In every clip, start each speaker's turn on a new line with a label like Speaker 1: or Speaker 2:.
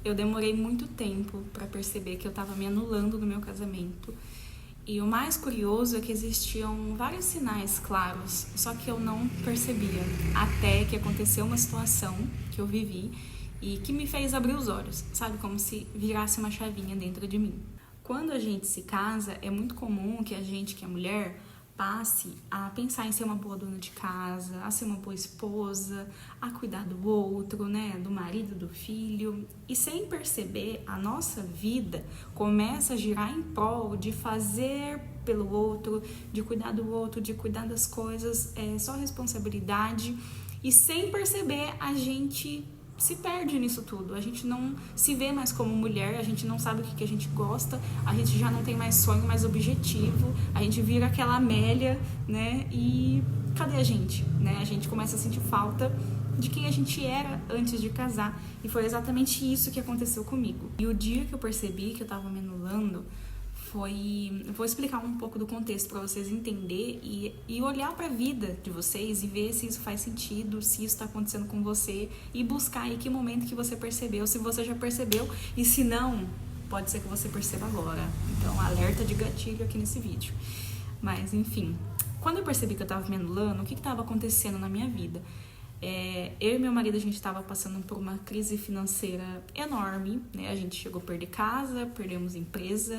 Speaker 1: eu demorei muito tempo para perceber que eu estava me anulando no meu casamento. E o mais curioso é que existiam vários sinais claros, só que eu não percebia, até que aconteceu uma situação que eu vivi e que me fez abrir os olhos, sabe? Como se virasse uma chavinha dentro de mim. Quando a gente se casa, é muito comum que a gente, que é mulher, passe a pensar em ser uma boa dona de casa, a ser uma boa esposa, a cuidar do outro, né, do marido, do filho. E sem perceber, a nossa vida começa a girar em prol de fazer pelo outro, de cuidar do outro, de cuidar das coisas, é só responsabilidade. E sem perceber, a gente se perde nisso tudo, a gente não se vê mais como mulher, a gente não sabe o que a gente gosta, a gente já não tem mais sonho, mais objetivo, a gente vira aquela Amélia, né, e cadê a gente, né, a gente começa a sentir falta de quem a gente era antes de casar, e foi exatamente isso que aconteceu comigo. E o dia que eu percebi que eu tava me anulando, eu vou explicar um pouco do contexto para vocês entenderem e olhar para a vida de vocês e ver se isso faz sentido, se isso está acontecendo com você e buscar aí que momento que você percebeu, se você já percebeu e se não, pode ser que você perceba agora. Então, alerta de gatilho aqui nesse vídeo. Mas, enfim, quando eu percebi que eu estava me anulando, o que estava acontecendo na minha vida? Eu e meu marido, a gente estava passando por uma crise financeira enorme, né? A gente chegou a perder casa, perdemos empresa,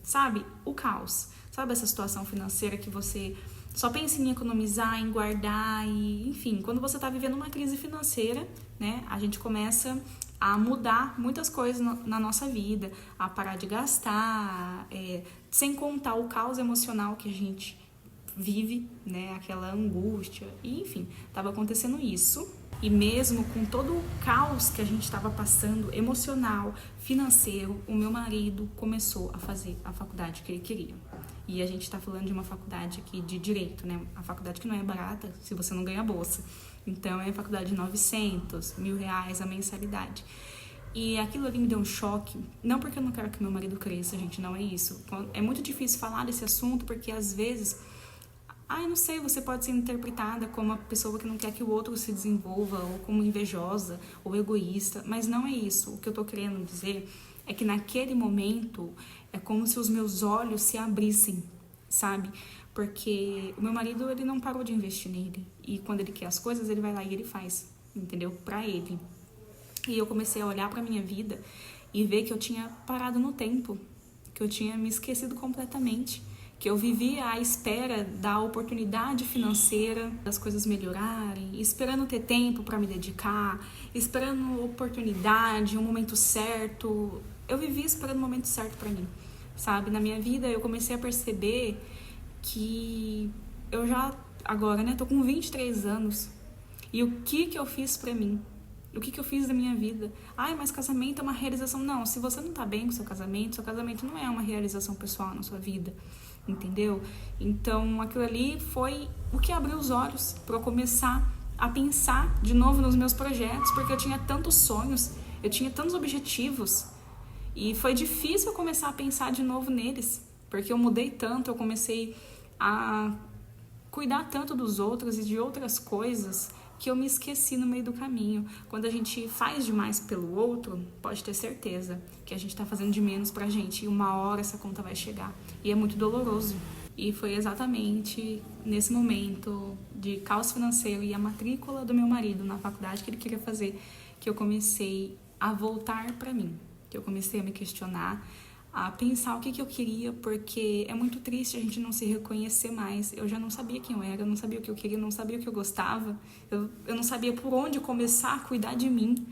Speaker 1: sabe? O caos, sabe essa situação financeira que você só pensa em economizar, em guardar e, enfim, quando você está vivendo uma crise financeira, né? A gente começa a mudar muitas coisas na nossa vida, a parar de gastar, sem contar o caos emocional que a gente vive, né, aquela angústia, e enfim, estava acontecendo isso. E mesmo com todo o caos que a gente estava passando, emocional, financeiro, o meu marido começou a fazer a faculdade que ele queria. E a gente está falando de uma faculdade aqui de Direito, né, a faculdade que não é barata se você não ganha bolsa. Então é a faculdade de 900, R$1.000 a mensalidade. E aquilo ali me deu um choque, não porque eu não quero que meu marido cresça, gente, não é isso. É muito difícil falar desse assunto porque às vezes eu não sei, você pode ser interpretada como uma pessoa que não quer que o outro se desenvolva, ou como invejosa, ou egoísta, mas não é isso. O que eu tô querendo dizer é que naquele momento é como se os meus olhos se abrissem, sabe? Porque o meu marido, ele não parou de investir nele. E quando ele quer as coisas, ele vai lá e ele faz, entendeu? Pra ele. E eu comecei a olhar pra minha vida e ver que eu tinha parado no tempo, que eu tinha me esquecido completamente, que eu vivia à espera da oportunidade financeira, das coisas melhorarem, esperando ter tempo para me dedicar, esperando oportunidade, um momento certo. Eu vivia esperando o momento certo para mim, sabe? Na minha vida eu comecei a perceber que eu já, agora, né, tô com 23 anos, e o que eu fiz para mim? O que eu fiz da minha vida? Mas casamento é uma realização. Não, se você não tá bem com seu casamento não é uma realização pessoal na sua vida, entendeu? Então, aquilo ali foi o que abriu os olhos para eu começar a pensar de novo nos meus projetos, porque eu tinha tantos sonhos, eu tinha tantos objetivos, e foi difícil eu começar a pensar de novo neles, porque eu mudei tanto, eu comecei a cuidar tanto dos outros e de outras coisas, que eu me esqueci no meio do caminho. Quando a gente faz demais pelo outro, pode ter certeza que a gente tá fazendo de menos pra gente, e uma hora essa conta vai chegar. E é muito doloroso. E foi exatamente nesse momento de caos financeiro e a matrícula do meu marido na faculdade que ele queria fazer, que eu comecei a voltar pra mim, que eu comecei a me questionar, a pensar o que eu queria, porque é muito triste a gente não se reconhecer mais. Eu já não sabia quem eu era, eu não sabia o que eu queria, eu não sabia o que eu gostava, eu não sabia por onde começar a cuidar de mim.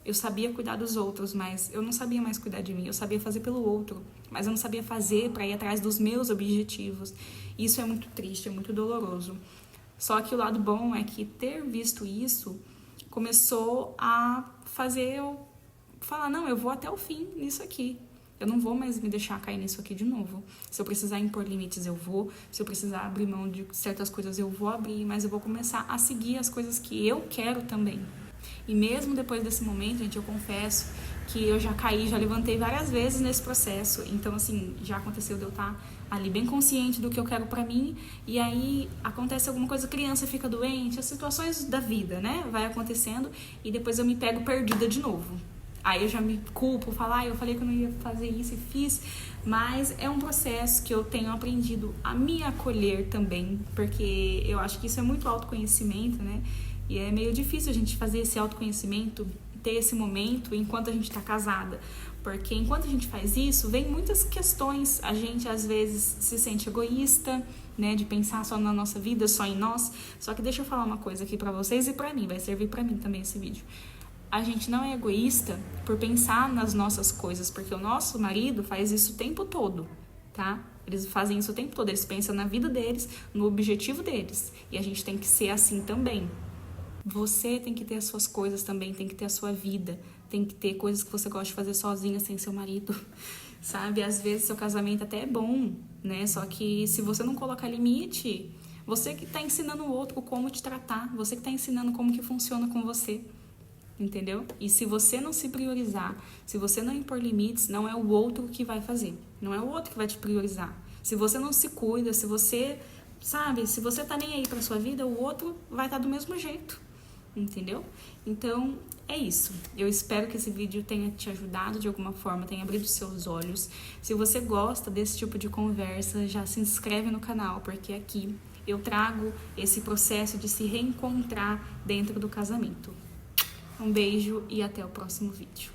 Speaker 1: Eu sabia cuidar dos outros, mas eu não sabia mais cuidar de mim. Eu sabia fazer pelo outro, mas eu não sabia fazer para ir atrás dos meus objetivos. Isso é muito triste, é muito doloroso. Só que o lado bom é que ter visto isso começou a fazer eu falar, não, eu vou até o fim nisso aqui. Eu não vou mais me deixar cair nisso aqui de novo. Se eu precisar impor limites, eu vou. Se eu precisar abrir mão de certas coisas, eu vou abrir. Mas eu vou começar a seguir as coisas que eu quero também. E mesmo depois desse momento, gente, eu confesso que eu já caí, já levantei várias vezes nesse processo. Então, assim, já aconteceu de eu estar ali bem consciente do que eu quero pra mim. E aí acontece alguma coisa, a criança fica doente, as situações da vida, né? Vai acontecendo e depois eu me pego perdida de novo. Aí eu já me culpo, falo, eu falei que eu não ia fazer isso e fiz. Mas é um processo que eu tenho aprendido a me acolher também, porque eu acho que isso é muito autoconhecimento, né? E é meio difícil a gente fazer esse autoconhecimento, ter esse momento enquanto a gente tá casada. Porque enquanto a gente faz isso, vem muitas questões. A gente às vezes se sente egoísta, né, de pensar só na nossa vida, só em nós. Só que deixa eu falar uma coisa aqui pra vocês e pra mim, vai servir pra mim também esse vídeo. A gente não é egoísta por pensar nas nossas coisas, porque o nosso marido faz isso o tempo todo, tá? Eles fazem isso o tempo todo, eles pensam na vida deles, no objetivo deles. E a gente tem que ser assim também. Você tem que ter as suas coisas também, tem que ter a sua vida, tem que ter coisas que você gosta de fazer sozinha, sem seu marido, sabe? Às vezes seu casamento até é bom, né? Só que se você não colocar limite, você que tá ensinando o outro como te tratar, você que tá ensinando como que funciona com você. Entendeu? E se você não se priorizar, se você não impor limites, não é o outro que vai fazer. Não é o outro que vai te priorizar. Se você não se cuida, se você, sabe, se você tá nem aí pra sua vida, o outro vai estar do mesmo jeito. Entendeu? Então, é isso. Eu espero que esse vídeo tenha te ajudado de alguma forma, tenha abrido seus olhos. Se você gosta desse tipo de conversa, já se inscreve no canal, porque aqui eu trago esse processo de se reencontrar dentro do casamento. Um beijo e até o próximo vídeo.